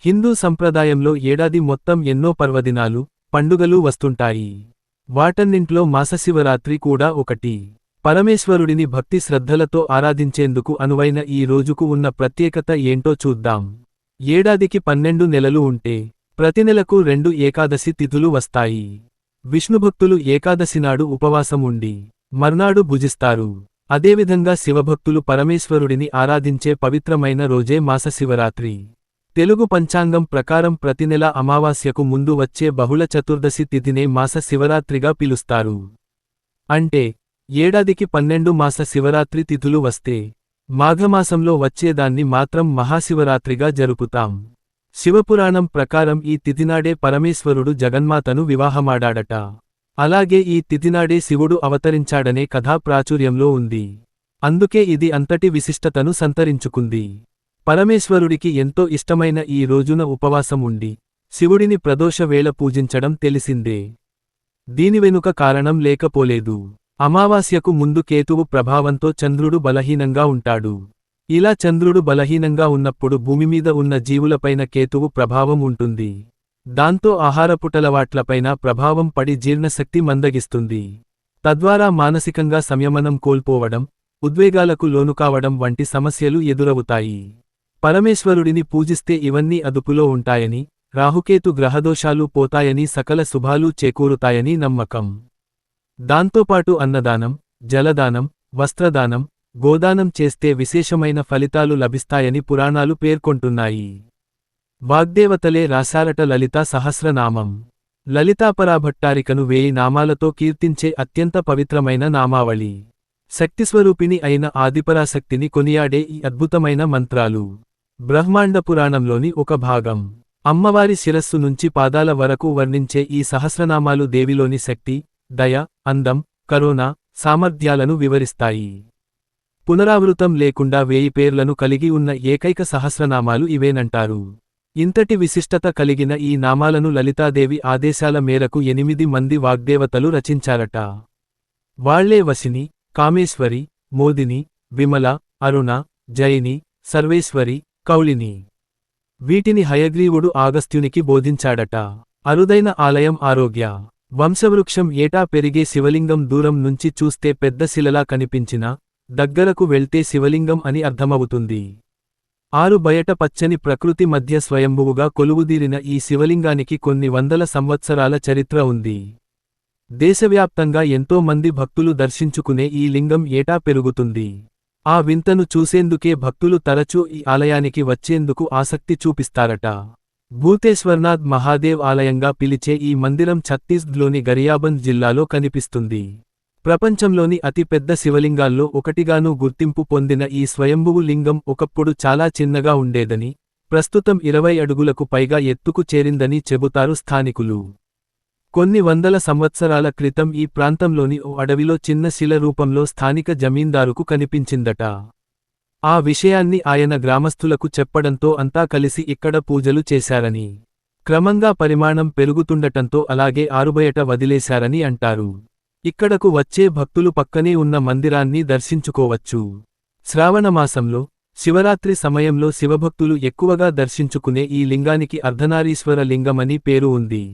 హిందూ సంప్రదాయంలో ఏడాది మొత్తం ఎన్నో పర్వదినాలు, పండుగలు వస్తుంటాయి. వాటన్నింట్లో మాసశివరాత్రి కూడా ఒకటి. పరమేశ్వరుడిని భక్తి శ్రద్ధలతో ఆరాధించేందుకు అనువైన ఈ రోజుకు ఉన్న ప్రత్యేకత ఏంటో చూద్దాం. ఏడాదికి 12 నెలలు ఉంటే, ప్రతి నెలకు 2 ఏకాదశి తిథులు వస్తాయి. విష్ణుభక్తులు ఏకాదశినాడు ఉపవాసం ఉండి, మర్నాడు భుజిస్తారు. అదేవిధంగా శివభక్తులు పరమేశ్వరుడిని ఆరాధించే పవిత్రమైన రోజే మాసశివరాత్రి. తెలుగు పంచాంగం ప్రకారం ప్రతి నెల అమావాస్యకు ముందు వచ్చే బహుళ చతుర్దశి తిథినే మాస శివరాత్రిగా పిలుస్తారు. అంటే, ఏడాదికి 12 మాస శివరాత్రి తిథులు వస్తే, మాఘమాసంలో వచ్చేదాన్ని మాత్రం మహాశివరాత్రిగా జరుపుతాం. శివపురాణం ప్రకారం ఈ తిథినాడే పరమేశ్వరుడు జగన్మాతను వివాహమాడాడట. అలాగే ఈ తిథినాడే శివుడు అవతరించాడనే కథా ప్రాచుర్యంలో ఉంది. అందుకే ఇది అంతటి విశిష్టతను సంతరించుకుంది. పరమేశ్వరుడికి ఎంతో ఇష్టమైన ఈ రోజున ఉపవాసం ఉండి, శివుడిని ప్రదోష వేళ పూజించడం తెలిసిందే. దీని వెనుక కారణం లేకపోలేదు. అమావాస్యకు ముందు కేతువు ప్రభావంతో చంద్రుడు బలహీనంగా ఉంటాడు. ఇలా చంద్రుడు బలహీనంగా ఉన్నప్పుడు భూమిమీద ఉన్న జీవులపైన కేతువు ప్రభావం ఉంటుంది. దాంతో ఆహారపుటలవాట్లపైన ప్రభావం పడి జీర్ణశక్తి మందగిస్తుంది. తద్వారా మానసికంగా సంయమనం కోల్పోవడం, ఉద్వేగాలకు లోనుకావడం వంటి సమస్యలు ఎదురవుతాయి. పరమేశ్వరుడిని పూజిస్తే ఇవన్నీ అదుపులో ఉంటాయని, రాహుకేతు గ్రహదోషాలు పోతాయని, సకల శుభాలు చేకూరుతాయని నమ్మకం. దాంతోపాటు అన్నదానం, జలదానం, వస్త్రదానం, గోదానం చేస్తే విశేషమైన ఫలితాలు లభిస్తాయని పురాణాలు పేర్కొంటున్నాయి. వాగ్దేవతలే రాశారట లలితా సహస్రనామం. లలితాపరాభట్టారికను 1000 నామాలతో కీర్తించే అత్యంత పవిత్రమైన నామావళి. శక్తిస్వరూపిణి అయిన ఆదిపరాశక్తిని కొనియాడే ఈ అద్భుతమైన మంత్రాలు బ్రహ్మాండ పురాణంలోని ఒక భాగం. అమ్మవారి శిరస్సు నుంచి పాదాల వరకు వర్ణించే ఈ సహస్రనామాలు దేవిలోని శక్తి, దయ, అందం, కరుణ, సామర్థ్యాలను వివరిస్తాయి. పునరావృతం లేకుండా 1000 పేర్లను కలిగి ఉన్న ఏకైక సహస్రనామాలు ఇవేనంటారు. ఇంతటి విశిష్టత కలిగిన ఈ నామాలను లలితాదేవి ఆదేశాల మేరకు 8 మంది వాగ్దేవతలు రచించారట. వాళ్లే వశిని, కామేశ్వరి, మోదిని, విమల, అరుణ, జయిని, సర్వేశ్వరి, కౌళిని. వీటిని హయగ్రీవుడు ఆగస్త్యునికి బోధించాడట. అరుదైన ఆలయం ఆరోగ్య వంశవృక్షం ఏటా పెరిగే శివలింగం దూరం నుంచి చూస్తే పెద్ద శిలలా కనిపించినా, దగ్గరకు వెళ్తే శివలింగం అని అర్థమవుతుంది. ఆరు బయట పచ్చని ప్రకృతి మధ్య స్వయంభువుగా కొలువుదీరిన ఈ శివలింగానికి కొన్ని వందల సంవత్సరాల చరిత్ర ఉంది. దేశవ్యాప్తంగా ఎంతో మంది భక్తులు దర్శించుకునే ఈ లింగం ఏటా పెరుగుతుంది. ఆ వింతను చూసేందుకే భక్తులు తరచూ ఈ ఆలయానికి వచ్చేందుకు ఆసక్తి చూపిస్తారట. భూతేశ్వర్నాథ్ మహాదేవ్ ఆలయంగా పిలిచే ఈ మందిరం ఛత్తీస్గఢ్లోని గరియాబంద్ జిల్లాలో కనిపిస్తుంది. ప్రపంచంలోని అతి పెద్ద శివలింగాల్లో ఒకటిగానూ గుర్తింపు పొందిన ఈ స్వయంభువు లింగం ఒకప్పుడు చాలా చిన్నగా ఉండేదని, ప్రస్తుతం 20 అడుగులకు పైగా ఎత్తుకు చేరిందని చెబుతారు స్థానికులు. కొన్ని వందల సంవత్సరాల క్రితం ఈ ప్రాంతంలోని ఓ అడవిలో చిన్న శిల రూపంలో స్థానిక జమీందారుకు కనిపించిందట. ఆ విషయాన్ని ఆయన గ్రామస్థులకు చెప్పడంతో అంతా కలిసి ఇక్కడ పూజలు చేశారని, క్రమంగా పరిమాణం పెరుగుతుండటంతో అలాగే ఆరుబయట వదిలేశారని అంటారు. ఇక్కడకు వచ్చే భక్తులు పక్కనే ఉన్న మందిరాన్ని దర్శించుకోవచ్చు. శ్రావణమాసంలో, శివరాత్రి సమయంలో శివభక్తులు ఎక్కువగా దర్శించుకునే ఈ లింగానికి అర్ధనారీశ్వర లింగమని పేరు ఉంది.